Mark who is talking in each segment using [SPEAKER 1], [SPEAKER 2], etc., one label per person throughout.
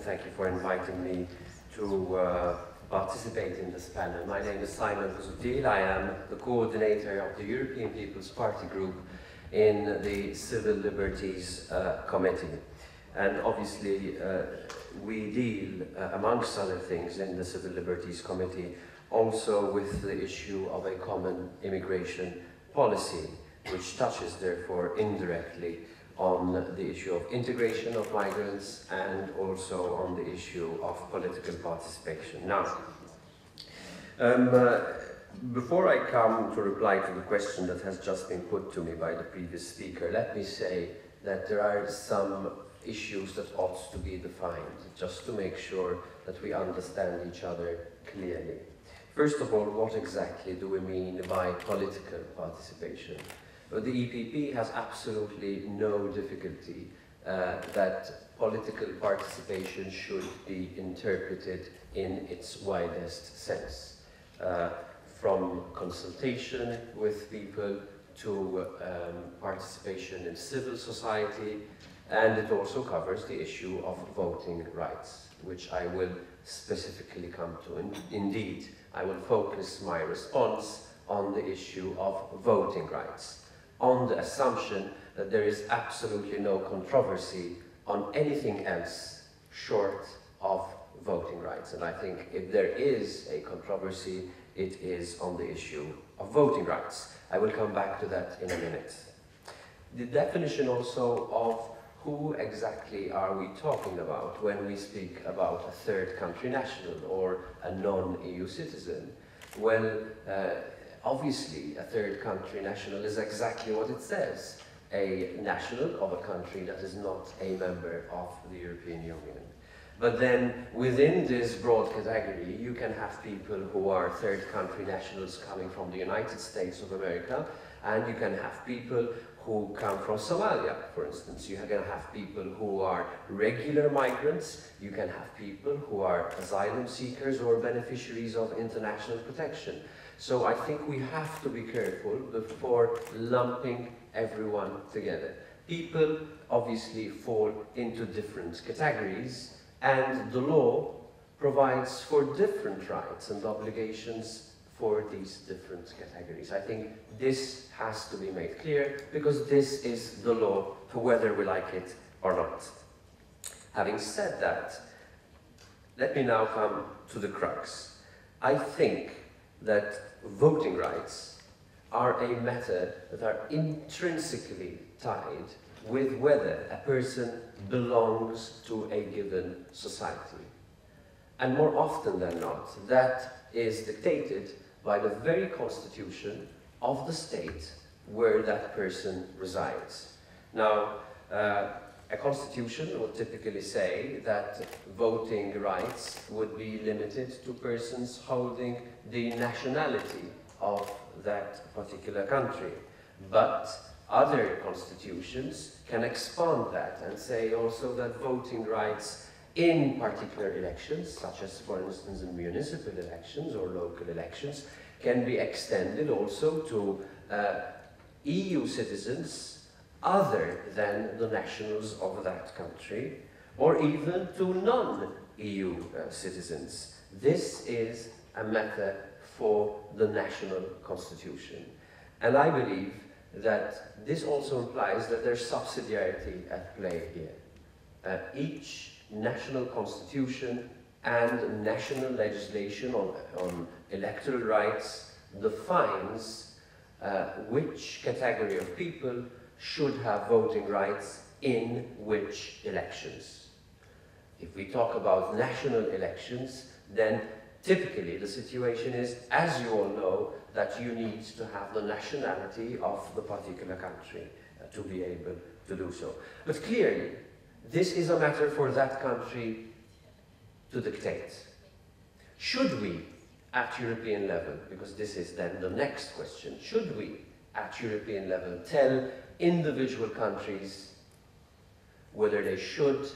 [SPEAKER 1] Thank you for inviting me to participate in this panel. My name is Simon Busuttil. I am the coordinator of the European People's Party group in the Civil Liberties Committee. And obviously, we deal, amongst other things, in the Civil Liberties Committee also with the issue of a common immigration policy, which touches, therefore, indirectly on the issue of integration of migrants and also on the issue of political participation. Now, before I come to reply to the question that has just been put to me by the previous speaker, let me say that there are some issues that ought to be defined, just to make sure that we understand each other clearly. First of all, what exactly do we mean by political participation? Well, the EPP has absolutely no difficulty that political participation should be interpreted in its widest sense, from consultation with people to participation in civil society, and it also covers the issue of voting rights, which I will specifically come to. Indeed, I will focus my response on the issue of voting rights, on the assumption that there is absolutely no controversy on anything else short of voting rights. And I think if there is a controversy, it is on the issue of voting rights. I will come back to that in a minute. The definition also of who exactly are we talking about when we speak about a third country national or a non-EU citizen? Well, obviously, a third country national is exactly what it says, a national of a country that is not a member of the European Union. But then, within this broad category, you can have people who are third country nationals coming from the United States of America, and you can have people who come from Somalia, for instance. You can have people who are regular migrants, you can have people who are asylum seekers or beneficiaries of international protection. So I think we have to be careful before lumping everyone together. People obviously fall into different categories, and the law provides for different rights and obligations for these different categories. I think this has to be made clear, because this is the law, whether we like it or not. Having said that, let me now come to the crux. I think that voting rights are a matter that are intrinsically tied with whether a person belongs to a given society. And more often than not, that is dictated by the very constitution of the state where that person resides. Now, a constitution would typically say that voting rights would be limited to persons holding the nationality of that particular country. But other constitutions can expand that and say also that voting rights in particular elections, such as, for instance, in municipal elections or local elections, can be extended also to EU citizens other than the nationals of that country, or even to non-EU citizens. This is a matter for the national constitution. And I believe that this also implies that there's subsidiarity at play here. Each national constitution and national legislation on electoral rights defines which category of people should have voting rights in which elections. If we talk about national elections, then typically the situation is, as you all know, that you need to have the nationality of the particular country to be able to do so. But clearly, this is a matter for that country to dictate. Should we, at European level, because this is then the next question, should we, at European level, tell individual countries whether they should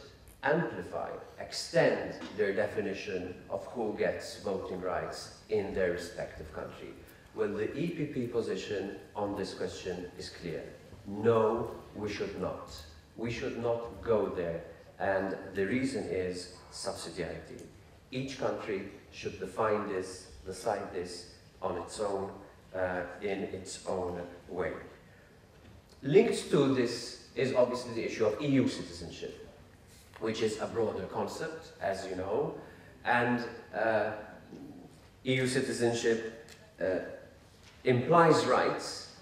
[SPEAKER 1] amplify, extend their definition of who gets voting rights in their respective country? Well, the EPP position on this question is clear. No, we should not. We should not go there And the reason is subsidiarity. Each country should define this, decide this on its own, in its own way. Linked to this is obviously the issue of EU citizenship, which is a broader concept, as you know, and EU citizenship implies rights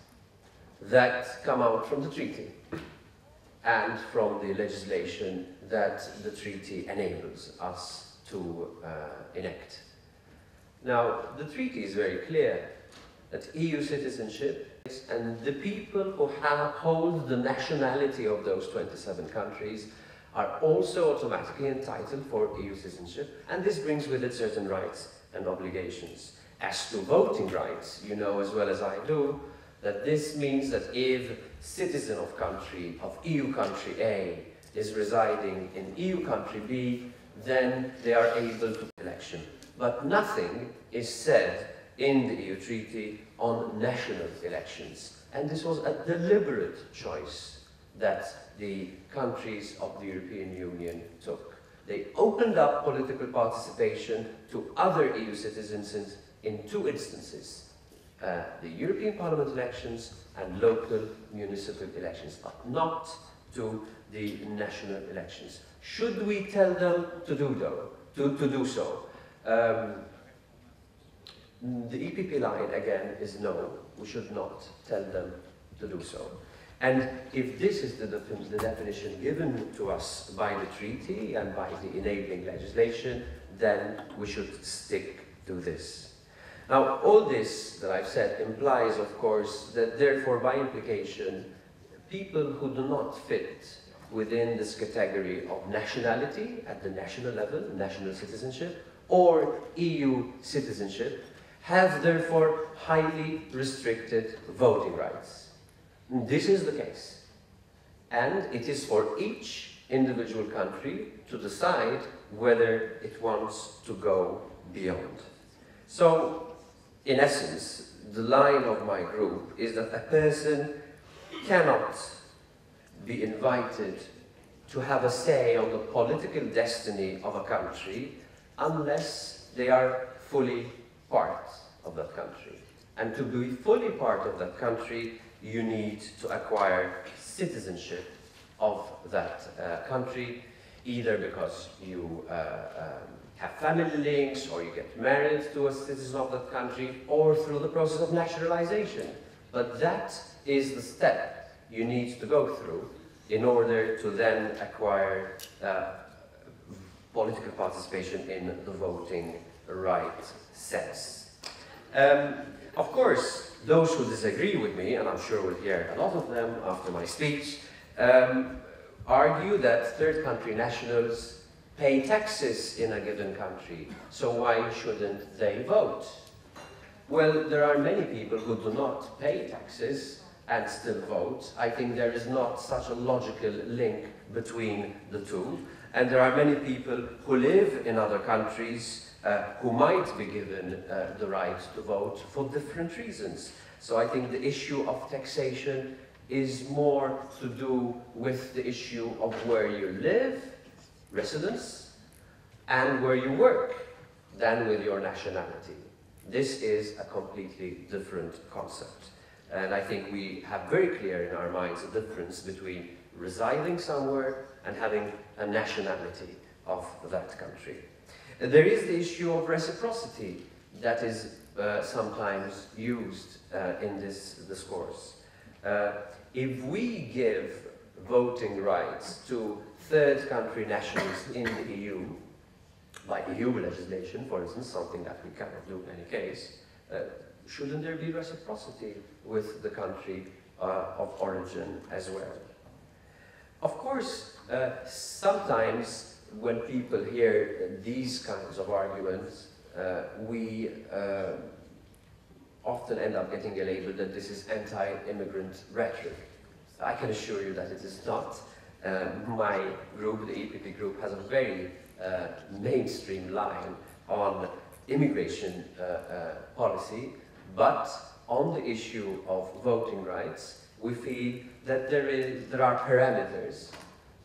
[SPEAKER 1] that come out from the treaty and from the legislation that the treaty enables us to enact. Now, the treaty is very clear that EU citizenship and the people who hold the nationality of those 27 countries are also automatically entitled for EU citizenship, and this brings with it certain rights and obligations. As to voting rights, you know as well as I do that this means that if a citizen of EU country A is residing in EU country B, then they are able to election. But nothing is said in the EU treaty on national elections. And this was a deliberate choice that the countries of the European Union took. They opened up political participation to other EU citizens in two instances, the European Parliament elections and local municipal elections, but not to the national elections. Should we tell them to do so? The EPP line, again, is no, we should not tell them to do so. And if this is the definition given to us by the treaty and by the enabling legislation, then we should stick to this. Now, all this that I've said implies, of course, that therefore, by implication, people who do not fit within this category of nationality at the national level, national citizenship, or EU citizenship, have therefore highly restricted voting rights. This is the case. And it is for each individual country to decide whether it wants to go beyond. So, in essence, the line of my group is that a person cannot be invited to have a say on the political destiny of a country unless they are fully part of that country. And to be fully part of that country, you need to acquire citizenship of that country, either because you have family links, or you get married to a citizen of that country, or through the process of naturalization. But that is the step you need to go through in order to then acquire political participation in the voting right sense. Of course, those who disagree with me, and I'm sure we'll hear a lot of them after my speech, argue that third country nationals pay taxes in a given country, so why shouldn't they vote? Well, there are many people who do not pay taxes and still vote. I think there is not such a logical link between the two. And there are many people who live in other countries who might be given the right to vote for different reasons. So I think the issue of taxation is more to do with the issue of where you live, residence, and where you work, than with your nationality. This is a completely different concept. And I think we have very clear in our minds the difference between residing somewhere and having a nationality of that country. There is the issue of reciprocity that is sometimes used in this discourse. If we give voting rights to third country nationals in the EU, by EU legislation, for instance, something that we cannot do in any case, shouldn't there be reciprocity with the country of origin as well? Of course, sometimes when people hear these kinds of arguments, we often end up getting a label that this is anti-immigrant rhetoric. I can assure you that it is not. My group, the EPP group, has a very mainstream line on immigration policy, but on the issue of voting rights, we feel that there are parameters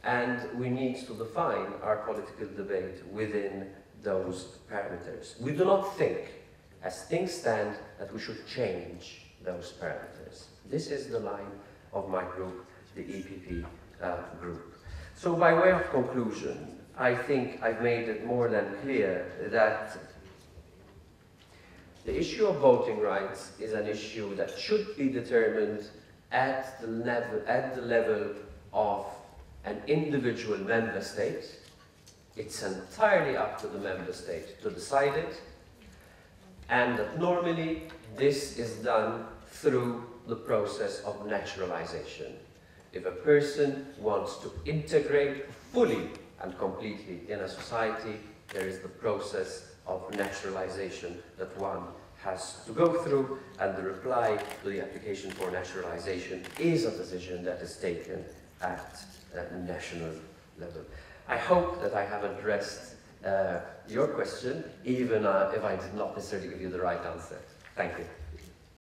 [SPEAKER 1] and we need to define our political debate within those parameters. We do not think, as things stand, that we should change those parameters. This is the line of my group, the EPP group. So by way of conclusion, I think I've made it more than clear that the issue of voting rights is an issue that should be determined at the level of an individual member state. It's entirely up to the member state to decide it, and that normally this is done through the process of naturalization. If a person wants to integrate fully and completely in a society, there is the process of naturalization that one has to go through, and the reply to the application for naturalization is a decision that is taken at a national level. I hope that I have addressed your question, even if I did not necessarily give you the right answer. Thank you.